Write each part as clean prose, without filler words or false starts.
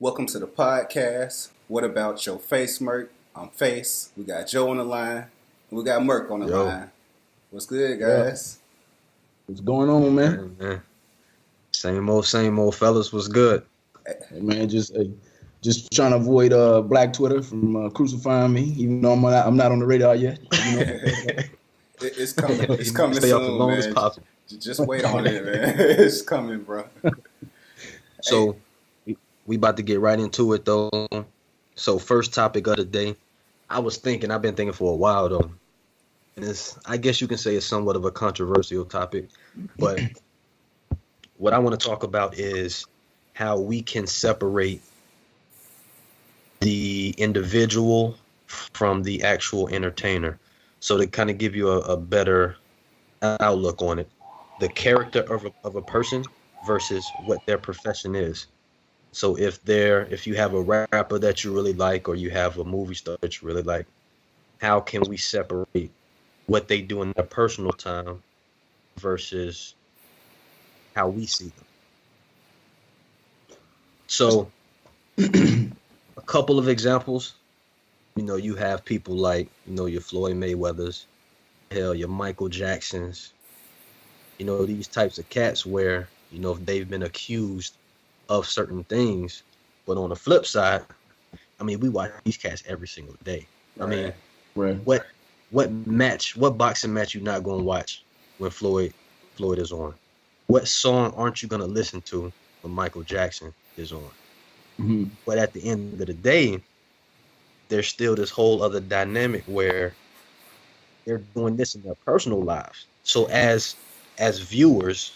Welcome to the podcast. What about your face, Merc? I'm Face. We got Joe on the line. We got Merc on the Yo, line. What's good, Yeah, guys? what's going on, man? man. Same old fellas was good. Hey, man, just trying to avoid Black Twitter from crucifying me, even though I'm not on the radar yet. You know. It's coming. It's coming Stay off as soon, long as man. possible. Just wait on it, man. It's coming, bro. Hey, So we about to get right into it though. So first topic of the day. I've been thinking for a while though. And I guess you can say it's somewhat of a controversial topic, but what I want to talk about is how we can separate the individual from the actual entertainer. So to kind of give you a better outlook on it, the character of a person versus what their profession is. So if you have a rapper that you really like, or you have a movie star that you really like, how can we separate what they do in their personal time versus how we see them? So a couple of examples, you have people like, your Floyd Mayweathers, hell, your Michael Jacksons, these types of cats where, they've been accused of certain things. But on the flip side, we watch these cats every single day. I mean, Right. what boxing match you not gonna watch when Floyd is on? What song aren't you gonna listen to when Michael Jackson is on? hmm But at the end of the day, there's still this whole other dynamic where they're doing this in their personal lives. So as viewers,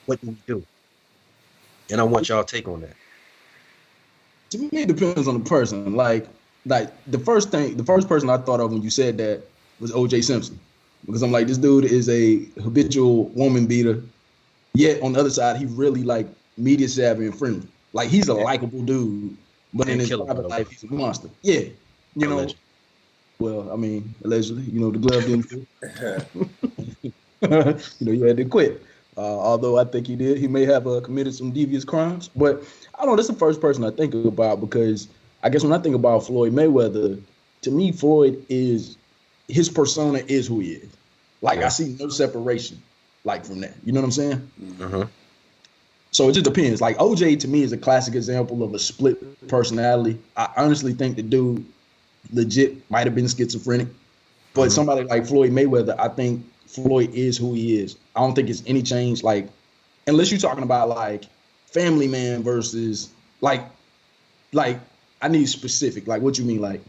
what do we do? And I want y'all take on that. To me, it depends on the person. Like the first person I thought of when you said that was O.J. Simpson, because I'm like, this dude is a habitual woman beater. Yet on the other side, he really like media savvy and friendly. Like he's a likable dude, but in And his killer, private bro. life, he's a monster. Yeah, Allegedly. Well, allegedly, the glove didn't fit. You had to quit. Although I think he did. He may have committed some devious crimes. But I don't know. That's the first person I think about, because I guess when I think about Floyd Mayweather, to me, Floyd is, his persona is who he is. Like, I see no separation, like, from that. You know what I'm saying? Uh-huh. So it just depends. Like, OJ, to me, is a classic example of a split personality. I honestly think the dude legit might have been schizophrenic. But somebody like Floyd Mayweather, I think Floyd is who he is. I don't think it's any change. Like, unless you're talking about like Family Man versus like I need specific. Like, what you mean? Like,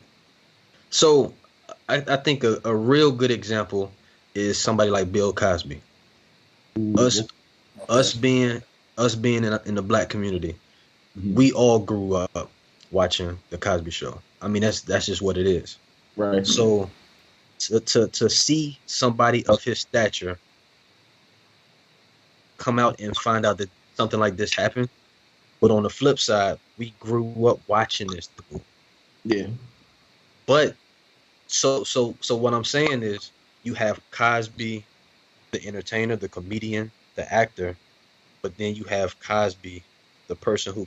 So I think a real good example is somebody like Bill Cosby. Us us being in the black community, we all grew up watching the Cosby Show. That's just what it is. right? So to see somebody of his stature come out and find out that something like this happened, but on the flip side, we grew up watching this. Yeah, But so what I'm saying is, you have Cosby, the entertainer, the comedian, the actor, but then you have Cosby, the person who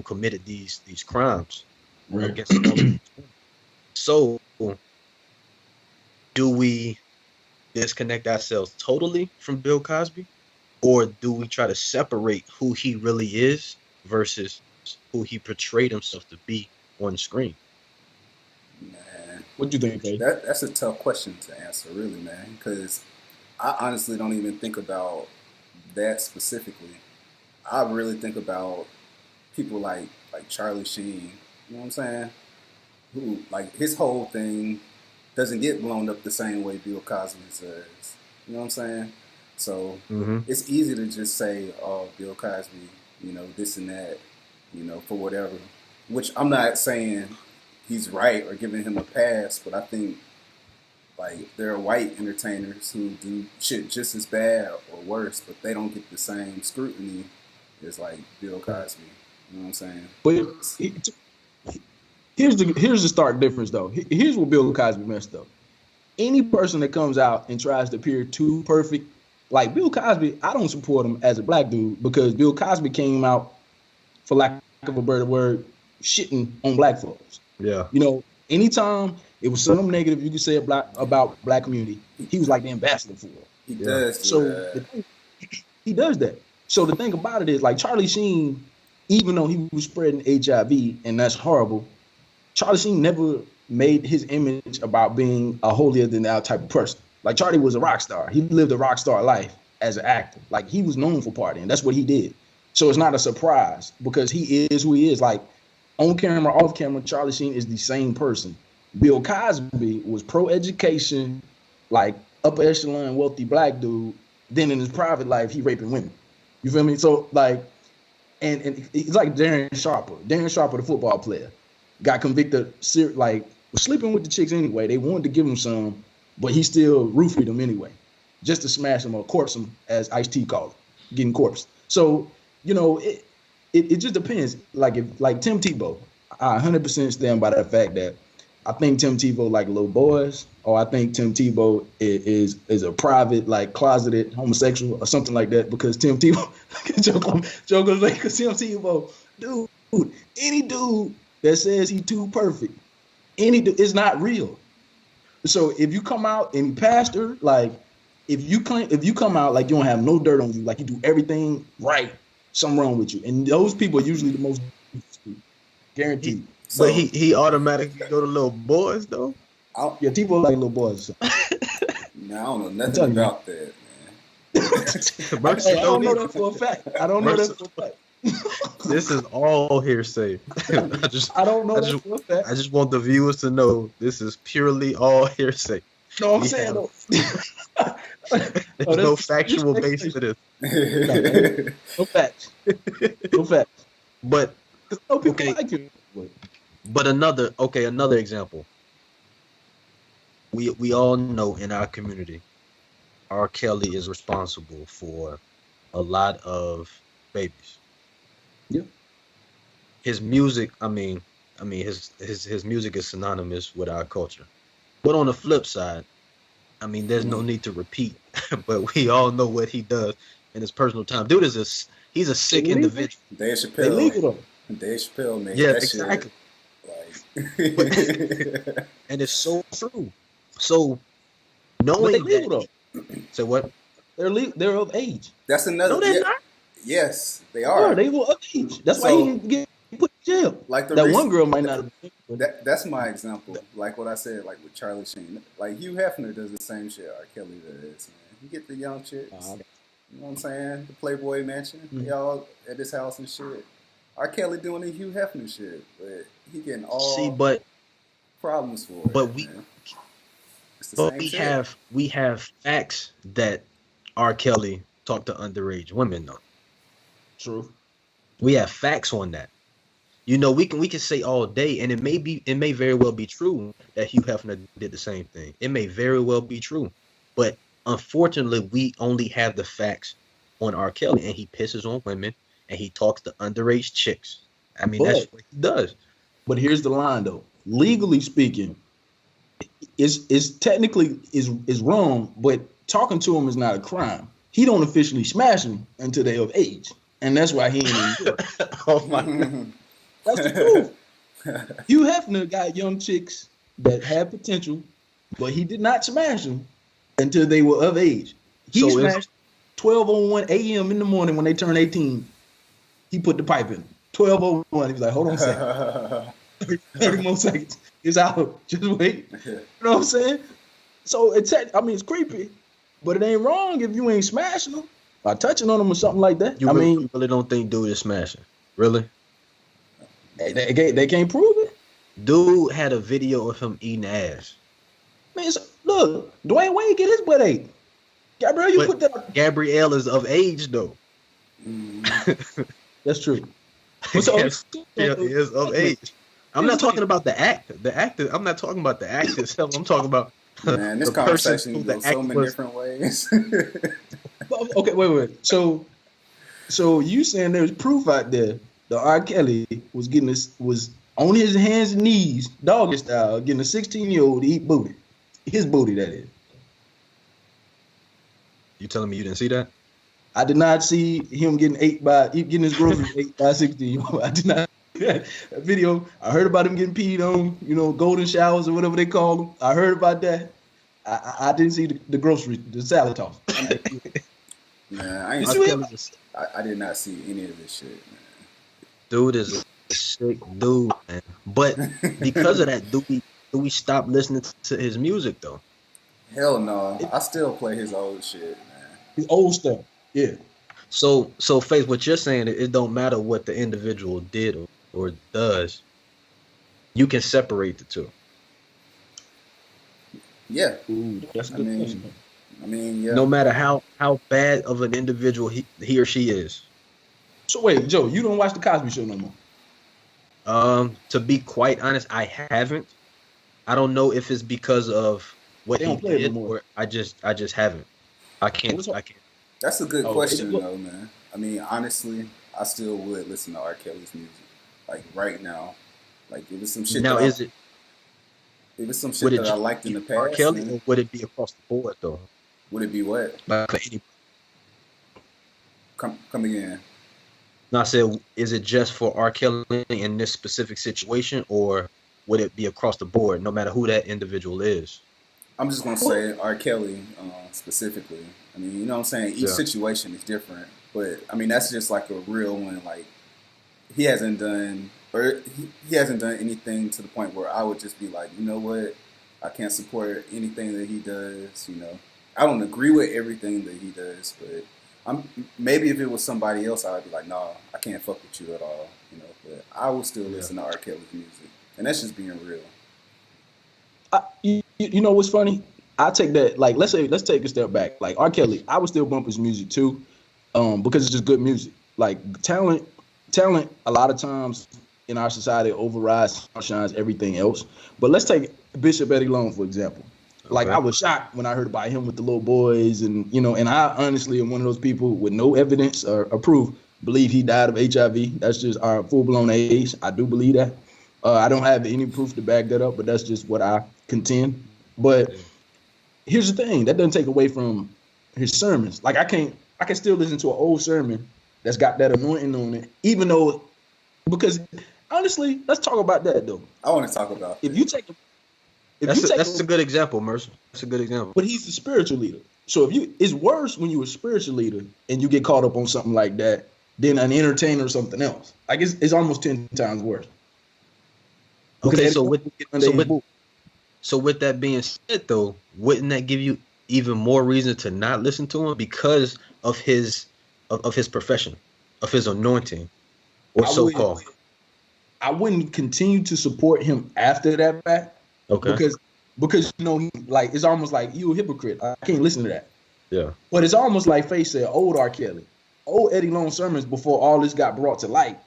committed these crimes right. against others. So do we disconnect ourselves totally from Bill Cosby, or do we try to separate who he really is versus who he portrayed himself to be on screen? man, What do you think, Kay? that's a tough question to answer, really, man. Because I honestly don't even think about that specifically. I really think about people like Charlie Sheen. You know what I'm saying? Who, like, his whole thing doesn't get blown up the same way Bill Cosby's does. You know what I'm saying? So Mm-hmm. it's easy to just say, "Oh, Bill Cosby, this and that, for whatever." Which I'm not saying he's right or giving him a pass, but I think like there are white entertainers who do shit just as bad or worse, but they don't get the same scrutiny as like Bill Cosby. You know what I'm saying? But here's the stark difference, though. Here's what Bill Cosby messed up. Any person that comes out and tries to appear too perfect, like Bill Cosby, I don't support him as a black dude, because Bill Cosby came out for lack of a better word, shitting on black folks. Yeah. You know, anytime it was something negative you could say about black community, he was like the ambassador for it. He does do So that. he does that. So the thing about it is, like Charlie Sheen, even though he was spreading HIV and that's horrible, Charlie Sheen never made his image about being a holier than thou type of person. Like Charlie was a rock star. He lived a rock star life as an actor. Like he was known for partying. That's what he did. So it's not a surprise because he is who he is. Like on camera, off camera, Charlie Sheen is the same person. Bill Cosby was pro-education, like upper echelon, wealthy black dude. Then in his private life, he raping women. You feel me? So like, and it's like Darren Sharper. Darren Sharper, the football player, got convicted, like was sleeping with the chicks anyway. They wanted to give him some, but he still roofied them anyway, just to smash him or corpse him, as Ice-T called it, getting corpsed. So, you know, it just depends. Like Tim Tebow, I 100% stand by the fact that I think Tim Tebow like little boys, or I think Tim Tebow is a private, like closeted homosexual or something like that. Because Tim Tebow, joke was like, because Tim Tebow, dude, any dude that says he too perfect, it's not real. So if you come out and you pastor, like if you come out like you don't have no dirt on you, like you do everything right, something wrong with you, and those people are usually the most guaranteed. But he automatically go to little boys though. Yeah, Tebow like little boys. Man, I don't know nothing about that, man. I don't know that for a fact. I don't know that for a fact. This is all hearsay. I don't know that for a fact. I just want the viewers to know this is purely all hearsay. No, I'm saying though. There's no factual base to this. No facts. No facts. But no people like you. But another example. We all know in our community, R. Kelly is responsible for a lot of babies. Yeah. His music, his music is synonymous with our culture. But on the flip side, there's no need to repeat, but we all know what he does in his personal time. Dude he's a sick individual. Dave Chappelle. Dave Chappelle, man. Yeah, exactly. And it's so true. So knowing but they legal though. Say what? They're of age. That's another. No, they're not. Yes, they are. Yeah, they were of age. That's why he didn't get put in jail. Like that one girl might not have. That's my example. Like what I said, like with Charlie Sheen. Like Hugh Hefner does the same shit R. Kelly does. Man. You get the young chicks. You know what I'm saying? The Playboy Mansion. They all at his house and shit. R. Kelly doing the Hugh Hefner shit, but he getting all problems for it. But we have facts that R. Kelly talked to underage women though. True. We have facts on that. You know, we can say all day, and it may very well be true that Hugh Hefner did the same thing. It may very well be true, but unfortunately, we only have the facts on R. Kelly, and he pisses on women, and he talks to underage chicks. That's what he does. But here's the line, though. Legally speaking, is technically is wrong, but talking to him is not a crime. He don't officially smash them until they're of age, and that's why he ain't in jail. Oh my God. That's the truth. Hugh Hefner got young chicks that had potential, but he did not smash them until they were of age. He smashed 12:01 a.m. in the morning when they turned 18. He put the pipe in 12:01. He was like, "Hold on a second, 30 more seconds. It's out. Just wait." You know what I'm saying? So it's creepy, but it ain't wrong if you ain't smashing them by touching on them or something like that. You really don't think dude is smashing? Really? They can't prove it. Dude had a video of him eating ass. Man, look, Dwayne Wade get his butt ate. Gabrielle, put that up. Gabrielle is of age though. That's true. Gabrielle is of age. I'm not talking about the act. The actor. I'm not talking about the act itself. I'm talking about this conversation goes so many different ways. Okay, wait. So you saying there's proof out there that R. Kelly was on his hands and knees, doggy style, getting a 16-year-old to eat booty. His booty, that is. You telling me you didn't see that? I did not see him getting his groceries ate by 16. I did not see that video. I heard about him getting peed on, golden showers or whatever they call them. I heard about that. I didn't see the grocery, the salad toss. Man, I ain't. I did not see any of this shit, man. Dude is a sick dude, man. But because of that, do we stop listening to his music though? Hell no. I still play his old shit, man. His old stuff. Yeah. So Faith, what you're saying, it don't matter what the individual did or does. You can separate the two. Yeah. Ooh, that's a good question. I mean, yeah. No matter how bad of an individual he or she is. So wait, Joe, you don't watch the Cosby Show no more? To be quite honest, I haven't. I don't know if it's because of what he did, or I just haven't. I can't. That's a good question, though, man. I mean, honestly, I still would listen to R. Kelly's music, like right now. Like, if it's some shit. Now, if it's some shit that I liked in the past, R. Kelly, or would it be across the board though? Would it be what? Come again. No, I said, is it just for R. Kelly in this specific situation, or would it be across the board, no matter who that individual is? I'm just gonna say R. Kelly specifically. I mean, you know what I'm saying? Each situation is different, but I mean that's just like a real one. Like he hasn't done anything to the point where I would just be like, you know what, I can't support anything that he does. You know, I don't agree with everything that he does, but maybe if it was somebody else, I'd be like, nah, I can't fuck with you at all. You know, but I will still listen to R. Kelly's music, and that's just being real. You know what's funny? I take that, like, let's take a step back. Like R. Kelly, I would still bump his music too, because it's just good music. Like talent, a lot of times in our society overrides, shines everything else. But let's take Bishop Eddie Long, for example. Like, I was shocked when I heard about him with the little boys, and and I honestly am one of those people with no evidence or proof believe he died of HIV. That's just our full-blown age. I do believe that. I don't have any proof to back that up, but that's just what I contend. But here's the thing: that doesn't take away from his sermons. Like I can still listen to an old sermon that's got that anointing on it, even though, because honestly, let's talk about that though. I want to talk about if you take. That's a good example, Mercer. That's a good example. But he's the spiritual leader. So it's worse when you're a spiritual leader and you get caught up on something like that than an entertainer or something else. Like it's almost 10 times worse. Okay, so with that being said, though, wouldn't that give you even more reason to not listen to him because of his profession, of his anointing, or so-called? I wouldn't continue to support him after that fact. Okay. Because like it's almost like you a hypocrite. I can't listen to that. Yeah. But it's almost like Faye said, old R. Kelly, old Eddie Long sermons before all this got brought to light.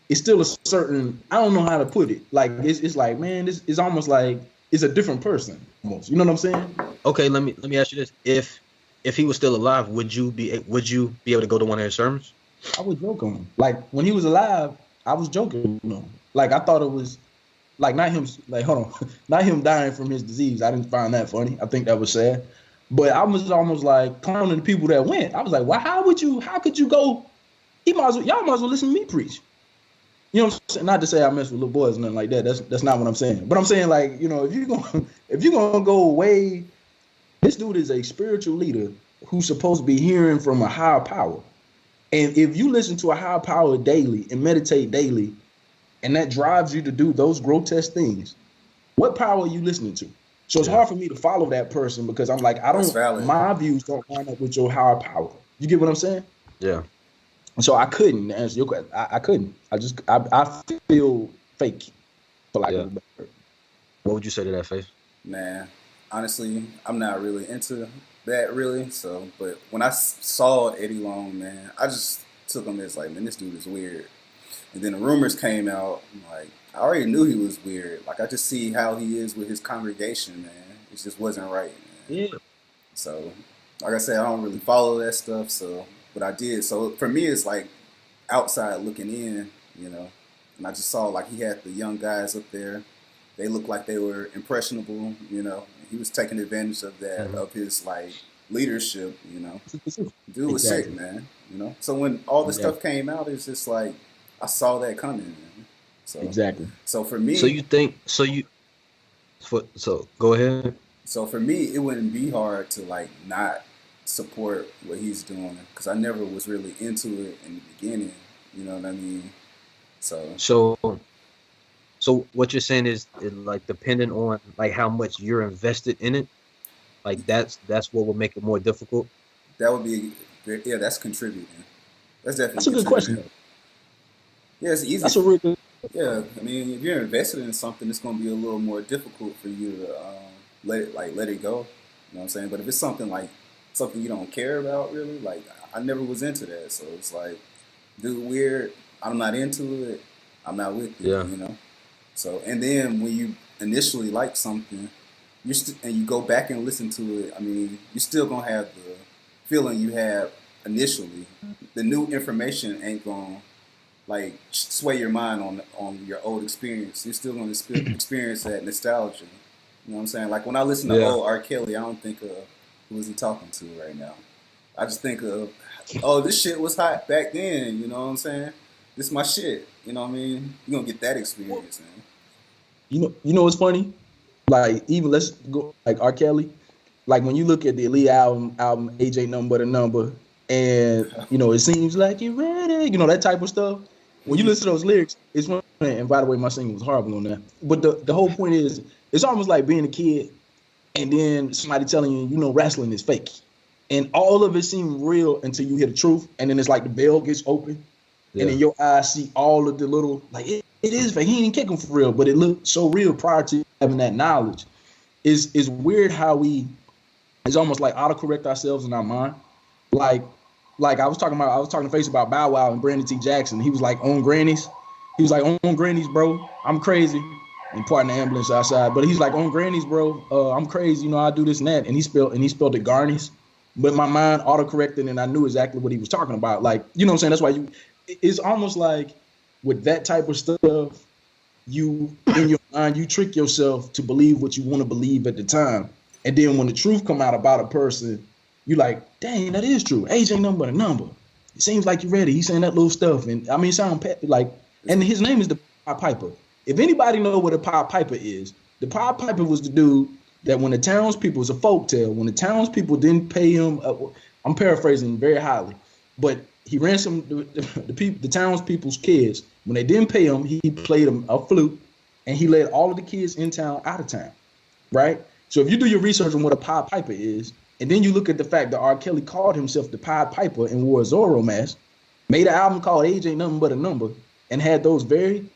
It's still a certain, I don't know how to put it. Like it's like, man, it's almost like it's a different person almost. You know what I'm saying? Okay, let me ask you this. If he was still alive, would you be able to go to one of his sermons? I would joke on him. Like when he was alive, I was joking on him. Like I thought it was like not him dying from his disease. I didn't find that funny. I think that was sad. But I was almost like clowning the people that went. I was like, well, how could you go? Y'all might as well listen to me preach. You know what I'm saying? Not to say I mess with little boys or nothing like that. That's not what I'm saying. But I'm saying, like, if you're gonna go away, this dude is a spiritual leader who's supposed to be hearing from a higher power. And if you listen to a higher power daily and meditate daily, and that drives you to do those grotesque things, what power are you listening to? So it's hard for me to follow that person because I'm like, my views don't line up with your higher power. You get what I'm saying? Yeah. So I couldn't answer your question. I couldn't. I feel fake, for lack of a better word. What would you say to that, Faith? Man, honestly, I'm not really into that really. So, but when I saw Eddie Long, man, I just took him as like, man, this dude is weird. And then the rumors came out. Like, I already knew he was weird. Like, I just see how he is with his congregation, man. It just wasn't right, man. Yeah. So, like I said, I don't really follow that stuff. So, but I did. So, for me, it's like outside looking in, And I just saw, like, he had the young guys up there. They looked like they were impressionable, He was taking advantage of that, of his, like, leadership. You know, dude was sick, Exactly. man. You know, so when all the Exactly. stuff came out, it's just like I saw that coming, man. So, Exactly. so for So me, you think so go ahead. so for me, it wouldn't be hard to like not support what he's doing because I never was really into it in the beginning. You know what I mean? So So what you're saying is like depending on like how much you're invested in it, like that's what will make it more difficult. that would be, yeah, that's contributing. That's definitely That's a good question, contributing. though. Yeah, it's easy. That's a real good. Yeah, I mean, if you're invested in something, it's going to be a little more difficult for you to let it go. You know what I'm saying? But if it's something like something you don't care about, really, like I never was into that, so it's like, dude, weird. I'm not into it. I'm not with it. Yeah. You know. So and then when you initially like something, and you go back and listen to it. I mean, you're still gonna have the feeling you had initially. The new information ain't gonna like sway your mind on your old experience. You're still going to experience that nostalgia. You know what I'm saying? Like when I listen to Yeah. old R. Kelly, I don't think of who is he talking to right now. I just think of, oh, this shit was hot back then. You know what I'm saying? This is my shit. You know what I mean? You're gonna get that experience, man. You know what's funny? Like even let's go like R. Kelly. Like when you look at the Elite album AJ Number to Number, and it seems like you're ready. That type of stuff. When you listen to those lyrics, it's one. And by the way, my singing was horrible on that. But the whole point is, it's almost like being a kid, and then somebody telling you, wrestling is fake, and all of it seems real until you hear the truth, and then it's like the bell gets open, and then your eyes see all of the little like it is fake. He ain't kicking for real, but it looked so real prior to having that knowledge. It's weird how it's almost like autocorrect ourselves in our mind. Like I was talking to Face about Bow Wow and Brandon T. Jackson. He was like on grannies. He was like on grannies, bro. I'm crazy. And pardon the ambulance outside, but he's like on grannies, bro. I'm crazy. I do this and that. And he spelled it garnies. But my mind autocorrected and I knew exactly what he was talking about. Like, you know what I'm saying? That's why it's almost like with that type of stuff, you in your mind, you trick yourself to believe what you want to believe at the time. And then when the truth come out about a person, you like, dang, that is true. Age ain't nothing but a number. It seems like you're ready. He's saying that little stuff. And I mean, it sound like, and his name is the Pied Piper. If anybody know what a Pied Piper is, the Pied Piper was the dude that when the townspeople, was a folk tale, when the townspeople didn't pay him, I'm paraphrasing very highly, but he ransomed the townspeople's kids. When they didn't pay him, he played a flute and he led all of the kids in town out of town, right? So if you do your research on what a Pied Piper is, and then you look at the fact that R. Kelly called himself the Pied Piper and wore a Zorro mask, made an album called Age Ain't Nothing But a Number, and had those very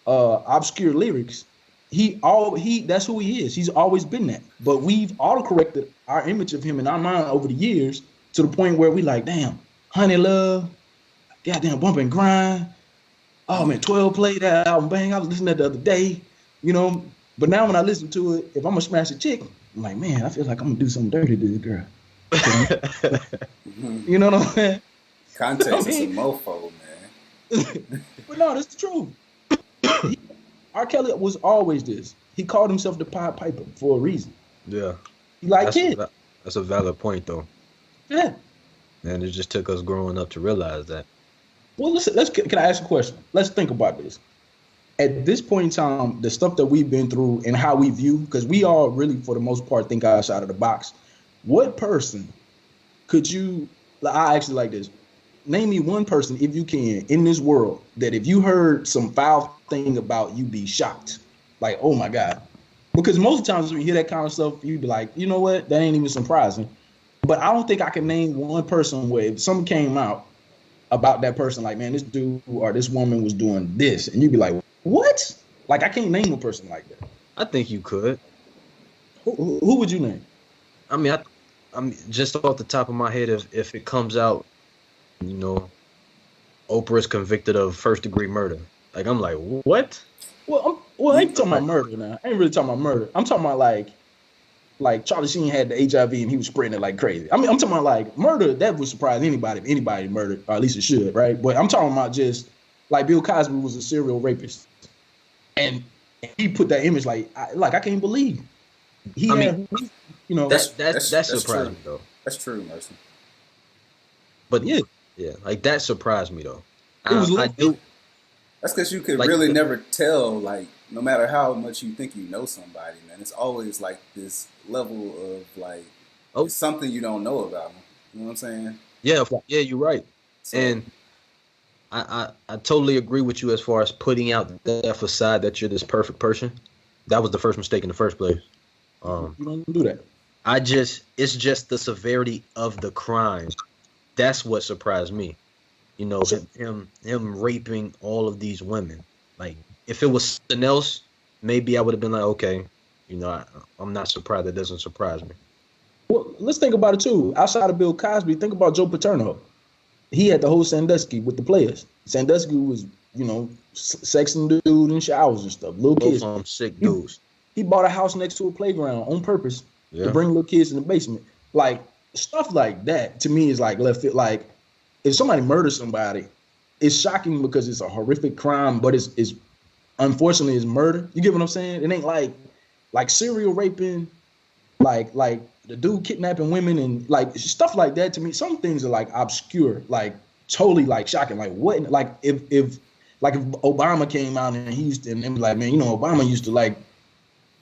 obscure lyrics, that's who he is. He's always been that. But we've autocorrected our image of him in our mind over the years to the point where we like, damn, Honey Love, goddamn Bump and Grind. Oh man, 12 played that album, bang. I was listening to that the other day, But now when I listen to it, if I'm gonna smash a chick, I'm like, man, I feel like I'm gonna do something dirty to this girl. You know what I'm saying? Context is a mofo, man. But no, that's the truth. R. Kelly was always this. He called himself the Pied Piper for a reason. Yeah. He liked kids. That's a valid point, though. Yeah. And it just took us growing up to realize that. Well, listen, can I ask a question? Let's think about this. At this point in time, the stuff that we've been through and how we view, because we all really, for the most part, think outside of the box. What person could you, I actually like this. Name me one person, if you can, in this world that if you heard some foul thing about, you'd be shocked. Like, oh my God. Because most of the times when you hear that kind of stuff, you'd be like, you know what? That ain't even surprising. But I don't think I can name one person where if something came out about that person, like, man, this dude or this woman was doing this, and you'd be like, what? Like, I can't name a person like that. I think you could. Who would you name? I mean, I'm just off the top of my head, if it comes out, Oprah's convicted of first-degree murder. Like, I'm like, what? Well, I ain't talking about murder now. I ain't really talking about murder. I'm talking about like Charlie Sheen had the HIV and he was spreading it like crazy. I mean, I'm talking about like murder. That would surprise anybody if anybody murdered, or at least it should, right? But I'm talking about just like Bill Cosby was a serial rapist, and he put that image I can't believe. That's surprising true. though. That's true, Mercy. But yeah, like that surprised me though. It was I do That's because you could like really never tell, like, no matter how much you think you know somebody, man, it's always like this level of like oh it's something you don't know about them. You know what I'm saying? yeah, you're right. So And I totally agree with you as far as putting out that facade that you're this perfect person. That was the first mistake in the first place. you don't do that. It's just the severity of the crime. That's what surprised me. You know, him raping all of these women. Like, if it was something else, maybe I would have been like, okay, you know, I'm not surprised. That doesn't surprise me. Well, let's think about it too. Outside of Bill Cosby, think about Joe Paterno. He had the whole Sandusky with the players. Sandusky was, you know, sexing dude in showers and stuff. Little Both kids. of them sick dudes. He bought a house next to a playground on purpose to bring little kids in the basement. Like stuff like that to me is like left field. Like if somebody murders somebody, it's shocking because it's a horrific crime, but it's unfortunately it's murder. You get what I'm saying? It ain't like serial raping, like the dude kidnapping women and like stuff like that. To me, some things are like obscure, like totally like shocking. Like what? Like if Obama came out and he used to and be like, man, you know, Obama used to like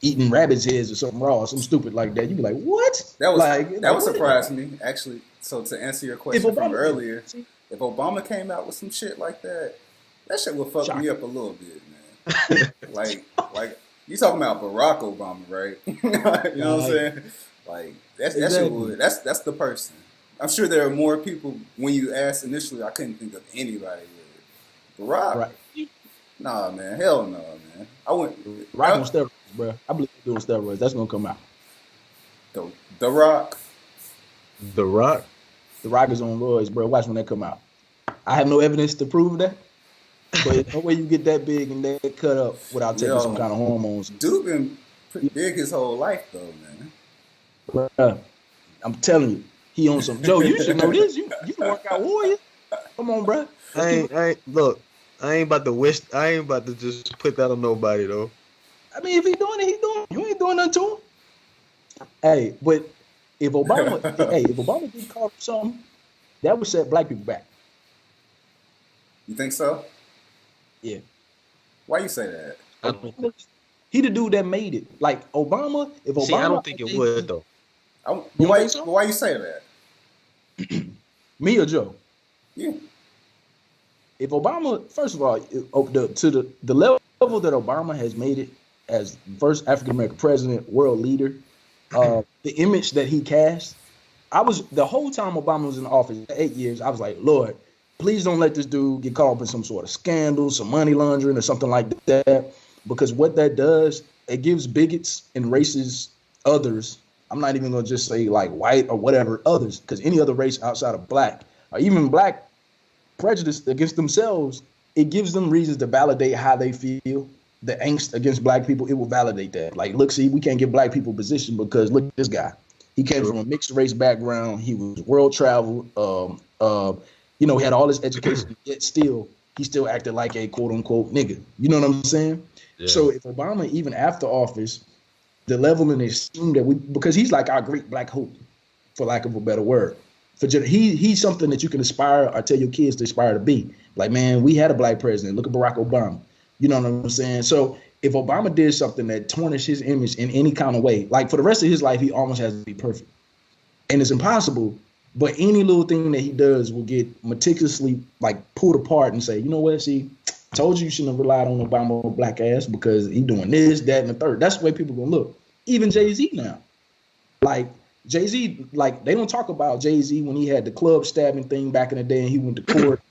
eating rabbit's heads or something raw or some stupid like that. You'd be like, what? that was like, that would surprise me actually. So to answer your question from earlier, if Obama came out with some shit like that, that shit would fuck me up a little bit, man. like you talking about Barack Obama, right? You know what I'm saying? Like that shit would. That's the person. I'm sure there are more people. When you asked initially, I couldn't think of anybody with Barack. Right. Nah, man, hell no, man. I wouldn't. Rock on steroids, bro. I believe he's doing steroids. That's gonna come out. The Rock. The Rock. The Rock is on roids, bro. Watch when that come out. I have no evidence to prove that, but no way you get that big and that cut up without taking some kind of hormones. Dude been pretty big his whole life though, man. Bro, I'm telling you, he on some. Joe, you should know this. You workout warrior. Come on, bro. I ain't about to just put that on nobody though. I mean, if he doing it, he doing it. You ain't doing nothing to him. Hey, but if Obama did call for something, that would set black people back. You think so? Yeah. Why you say that? He the dude that made it. Like Obama, if Obama, I don't think it would though. Why you say that? Me or Joe? Yeah. If Obama, first of all, to the level that Obama has made it as first African American president, world leader, the image that he cast, the whole time Obama was in office, 8 years, I was like, Lord, please don't let this dude get caught up in some sort of scandal, some money laundering or something like that, because what that does, it gives bigots and racist others. I'm not even gonna just say like white or whatever others, because any other race outside of black or even black prejudice against themselves, it gives them reasons to validate how they feel. The angst against black people, it will validate that. Like, look, see, we can't give black people position because look at this guy. He came from a mixed race background. He was world traveled. He had all this education, yet he still acted like a quote unquote nigga. You know what I'm saying? Yeah. So if Obama, even after office, the level and esteem that because he's like our great black hope, for lack of a better word. He's something that you can aspire or tell your kids to aspire to be. Like, man, we had a black president. Look at Barack Obama. You know what I'm saying? So if Obama did something that tarnished his image in any kind of way, like for the rest of his life, he almost has to be perfect. And it's impossible. But any little thing that he does will get meticulously like pulled apart and say, you know what, see, told you shouldn't have relied on Obama black ass because he doing this, that, and the third. That's the way people gonna look. Even Jay-Z now. Like Jay-Z, like they don't talk about Jay-Z when he had the club stabbing thing back in the day and he went to court.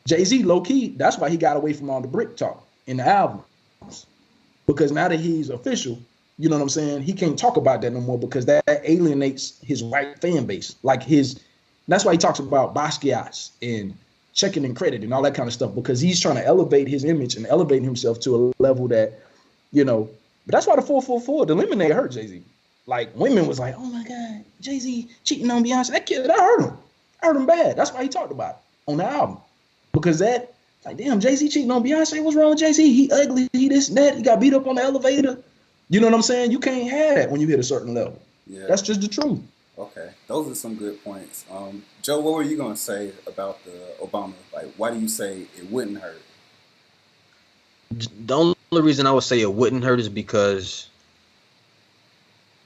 Jay-Z, low-key, that's why he got away from all the brick talk in the albums. Because now that he's official, you know what I'm saying, he can't talk about that no more because that alienates his white fan base. That's why he talks about Basquiat's and checking and credit and all that kind of stuff, because he's trying to elevate his image and elevate himself to a level that, but that's why the 444, the Lemonade hurt Jay-Z. Like, women was like, oh my God, Jay-Z cheating on Beyonce. That hurt him. Hurt him bad. That's why he talked about it on the album. Because damn, Jay-Z cheating on Beyonce. What's wrong with Jay-Z? He ugly, he this and that. He got beat up on the elevator. You know what I'm saying? You can't have that when you hit a certain level. Yeah. That's just the truth. Okay, those are some good points. Joe, what were you gonna say about the Obama? Like, why do you say it wouldn't hurt? The only reason I would say it wouldn't hurt is because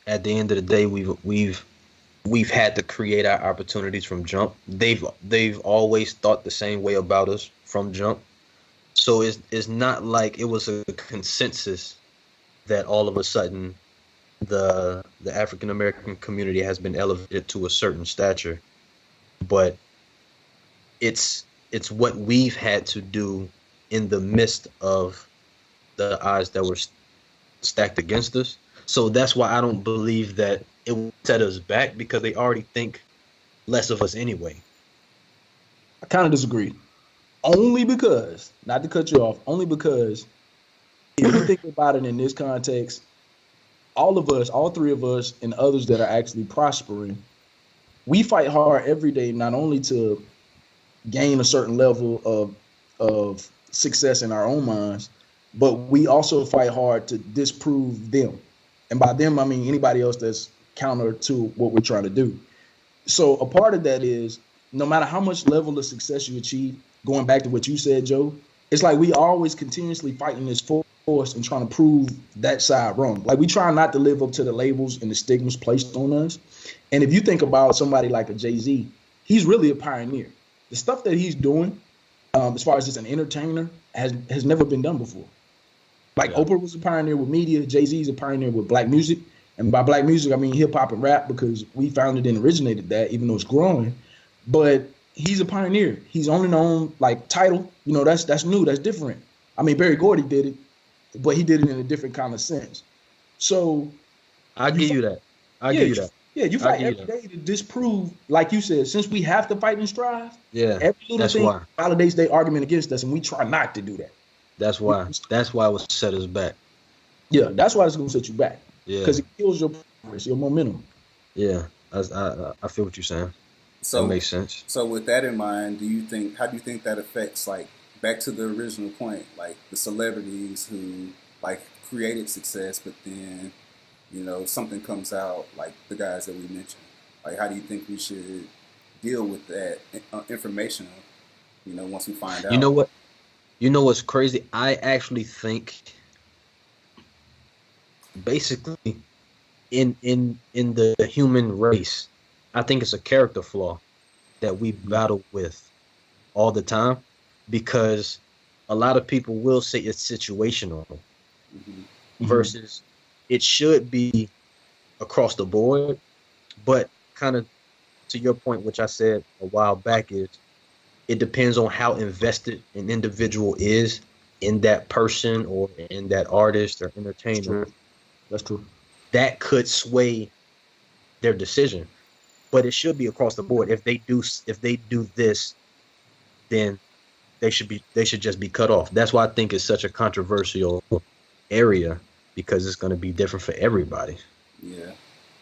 at the end of the day, we've had to create our opportunities from jump. They've always thought the same way about us from jump. So it's not like it was a consensus that all of a sudden the African American community has been elevated to a certain stature, but it's what we've had to do in the midst of the odds that were stacked against us. So that's why I don't believe that it will set us back, because they already think less of us anyway. I kind of disagree. Only because, not to cut you off, only because if you think about it in this context, all of us, all three of us, and others that are actually prospering, we fight hard every day, not only to gain a certain level of success in our own minds, but we also fight hard to disprove them. And by them, I mean anybody else that's counter to what we're trying to do. So a part of that is, no matter how much level of success you achieve, going back to what you said, Joe, it's like we always continuously fighting this force and trying to prove that side wrong. Like, we try not to live up to the labels and the stigmas placed on us. And if you think about somebody like a Jay-Z, he's really a pioneer. The stuff that he's doing, as far as just an entertainer, has never been done before. Like, Oprah was a pioneer with media. Jay-Z is a pioneer with black music. And by black music, I mean hip hop and rap, because we founded and originated that, even though it's growing. But he's a pioneer. He's only known like title. You know, that's new. That's different. I mean, Berry Gordy did it, but he did it in a different kind of sense. So I give you that. I give you that. Yeah, you fight every day to disprove, like you said, since we have to fight and strive. Yeah, every little thing validates their argument against us, and we try not to do that. That's why. That's why it will set us back. Yeah, that's why it's going to set you back. Yeah, because it kills your progress, your momentum. Yeah, I feel what you're saying. So that makes sense. So with that in mind, how do you think that affects, like, back to the original point, like the celebrities who like created success, but then, you know, something comes out, like the guys that we mentioned. Like, how do you think we should deal with that information, you know, once we find out? You know what? You know what's crazy? I actually think, basically, in the human race, I think it's a character flaw that we battle with all the time, because a lot of people will say it's situational versus it should be across the board. But kind of to your point, which I said a while back, is it depends on how invested an individual is in that person or in that artist or entertainer. That's true. That could sway their decision, but it should be across the board. If they do this, then they should just be cut off. That's why I think it's such a controversial area, because it's going to be different for everybody. Yeah,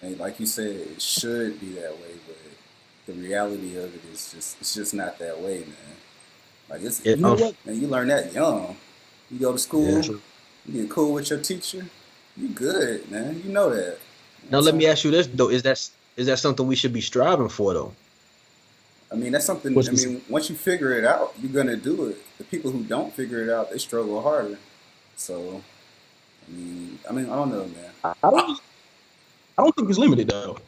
and like you said, it should be that way, but the reality of it is it's just not that way, man. Like, you know what? Man, you learn that young. You go to school, you get cool with your teacher, you good, man. You know that. Now let me ask you this though: is that something we should be striving for though? I mean, that's something. Once you figure it out, you're gonna do it. The people who don't figure it out, they struggle harder. So, I mean, I don't know, man. I don't think it's limited though.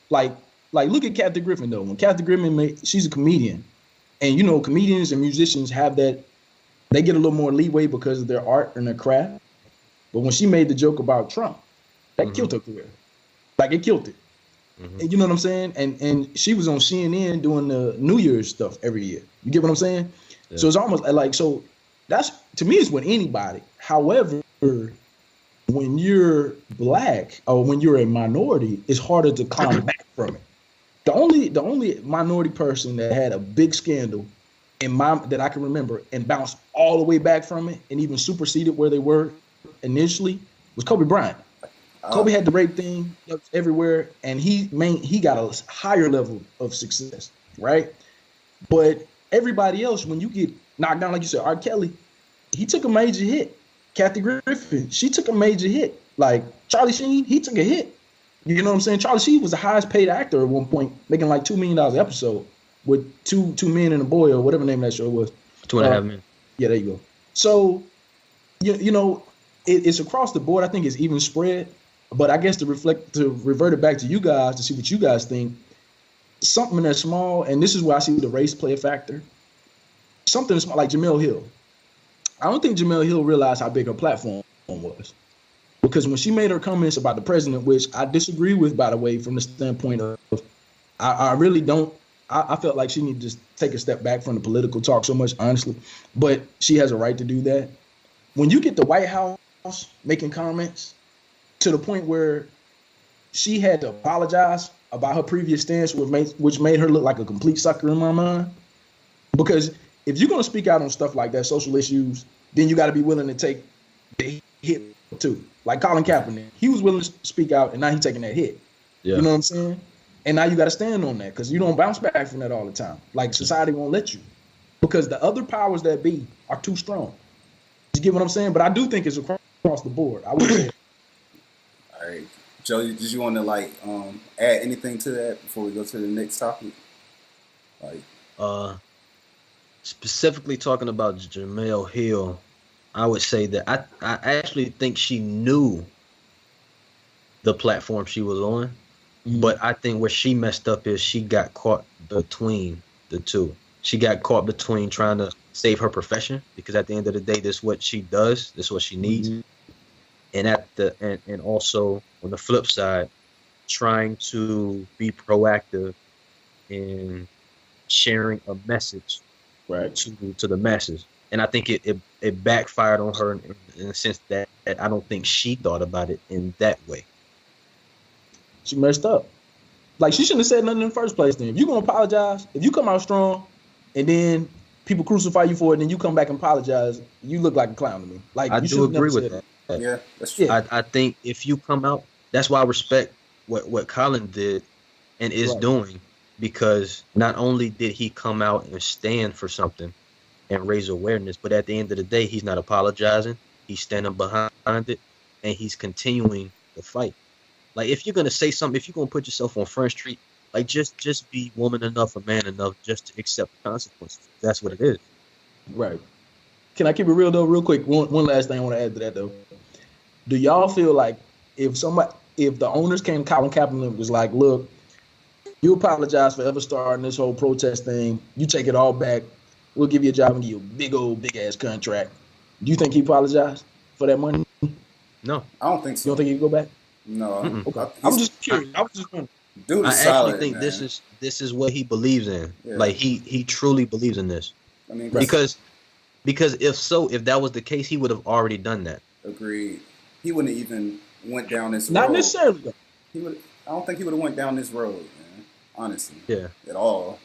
Like look at Kathy Griffin though. When Kathy Griffin she's a comedian, and you know, comedians and musicians have that. They get a little more leeway because of their art and their craft. But when she made the joke about Trump, that killed her career. Like, it killed it. And you know what I'm saying? And she was on CNN doing the New Year's stuff every year. You get what I'm saying? Yeah. So it's almost like, so that's, to me, it's with anybody. However, when you're black or when you're a minority, it's harder to climb back from it. The only minority person that had a big scandal that I can remember and bounced all the way back from it and even superseded where they were initially was Kobe Bryant. Kobe had the rape thing everywhere, and he got a higher level of success, right? But everybody else, when you get knocked down, like you said, R. Kelly, he took a major hit. Kathy Griffin, she took a major hit. Like Charlie Sheen, he took a hit. You know what I'm saying? Charlie Sheen was the highest paid actor at one point, making like $2 million an episode with two men and a boy or whatever the name of that show was. 2.5 Men. Yeah, there you go. So, you know, it's across the board. I think it's even spread. But I guess to revert it back to you guys to see what you guys think, something that's small, and this is where I see the race play a factor. Something small like Jemele Hill. I don't think Jemele Hill realized how big her platform was. Because when she made her comments about the president, which I disagree with, by the way, from the standpoint of, I really don't, I felt like she needed to just take a step back from the political talk so much, honestly. But she has a right to do that. When you get the White House making comments to the point where she had to apologize about her previous stance, which made her look like a complete sucker in my mind. Because if you're going to speak out on stuff like that, social issues, then you got to be willing to take the hit too. Like Colin Kaepernick, he was willing to speak out, and now he's taking that hit. Yeah. You know what I'm saying? And now you got to stand on that because you don't bounce back from that all the time. Like society won't let you because the other powers that be are too strong. You get what I'm saying? But I do think it's across the board. I would say. All right, Joe, did you want to add anything to that before we go to the next topic? Specifically talking about Jemele Hill, I would say that I actually think she knew the platform she was on, but I think where she messed up is she got caught between the two. She got caught between trying to save her profession because at the end of the day, this is what she does, this is what she needs, and also on the flip side, trying to be proactive in sharing a message to the masses. And I think it backfired on her in the sense that I don't think she thought about it in that way. She messed up. Like, she shouldn't have said nothing in the first place then. If you're going to apologize, if you come out strong and then people crucify you for it and then you come back and apologize, you look like a clown to me. Like, I do agree with that. Yeah, that's true. I think if you come out, that's why I respect what Colin did and is doing, because not only did he come out and stand for something and raise awareness, but at the end of the day, he's not apologizing. He's standing behind it, and he's continuing the fight. Like, if you're gonna say something, if you're gonna put yourself on Front Street, like just be woman enough or man enough just to accept the consequences. That's what it is. Right. Can I keep it real though, real quick? One last thing I want to add to that though. Do y'all feel like if the owners came, Colin Kaepernick was like, look, you apologize for ever starting this whole protest thing. You take it all back. We'll give you a job and give you a big ass contract. Do you think he apologized for that money? No, I don't think so. You don't think he'd go back? No. Okay. I'm just curious. I was just wondering. Dude is I solid, actually think man. this is what he believes in. Yeah. Like he truly believes in this. I mean, because if that was the case, he would have already done that. Agreed. He wouldn't have even went down this road. Not necessarily. I don't think he would have went down this road, man. Honestly. Yeah. At all.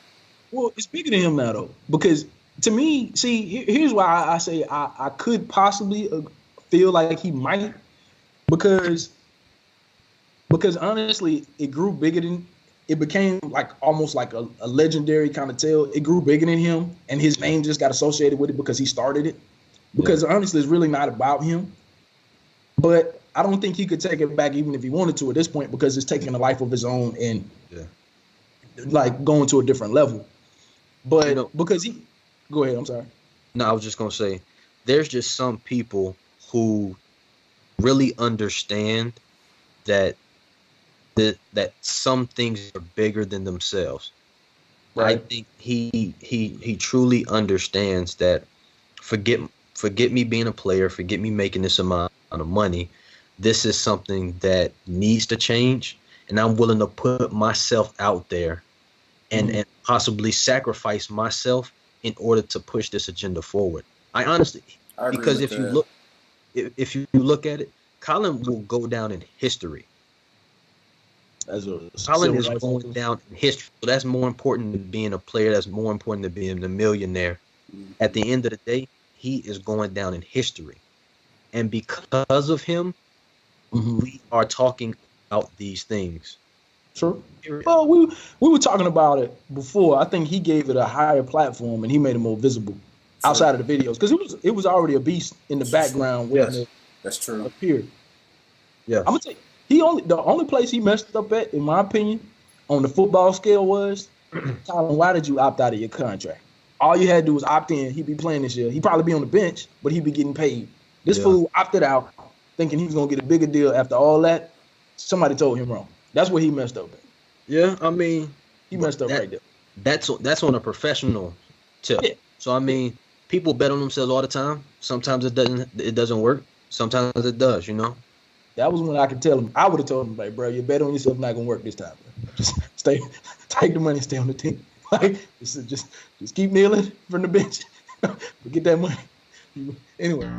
Well, it's bigger than him now, though. Because to me, see, here's why I say I could possibly feel like he might. Because honestly, it grew bigger than, it became like almost like a legendary kind of tale. It grew bigger than him, and his name just got associated with it because he started it. Because honestly, it's really not about him. But I don't think he could take it back even if he wanted to at this point, because it's taking a life of his own and like going to a different level. But because he, go ahead, I'm sorry. No, I was just gonna say, there's just some people who really understand that some things are bigger than themselves. Right. I think he truly understands that. Forget me being a player. Forget me making this amount of money. This is something that needs to change, and I'm willing to put myself out there and possibly sacrifice myself in order to push this agenda forward. I honestly, because if you look at it, Colin will go down in history. Colin is going down in history. So that's more important than being a player. That's more important than being a millionaire. At the end of the day, he is going down in history. And because of him, we are talking about these things. True. Well, we were talking about it before. I think he gave it a higher platform and he made it more visible outside of the videos, because it was already a beast in the background when that's true. Appeared. Yeah, I'm gonna tell you, The only place he messed up at, in my opinion, on the football scale was, Colin, why did you opt out of your contract? All you had to do was opt in. He'd be playing this year. He'd probably be on the bench, but he'd be getting paid. This fool opted out, thinking he was gonna get a bigger deal after all that. Somebody told him wrong. That's where he messed up at. Yeah, I mean, he messed up right there. That's on a professional tip. Yeah. So I mean, people bet on themselves all the time. Sometimes it doesn't work. Sometimes it does, you know. That was when I could tell him. I would have told him, like, bro, your bet on yourself not gonna work this time. Bro. Just take the money, stay on the team. Like, just keep kneeling from the bench. But get that money. Anyway.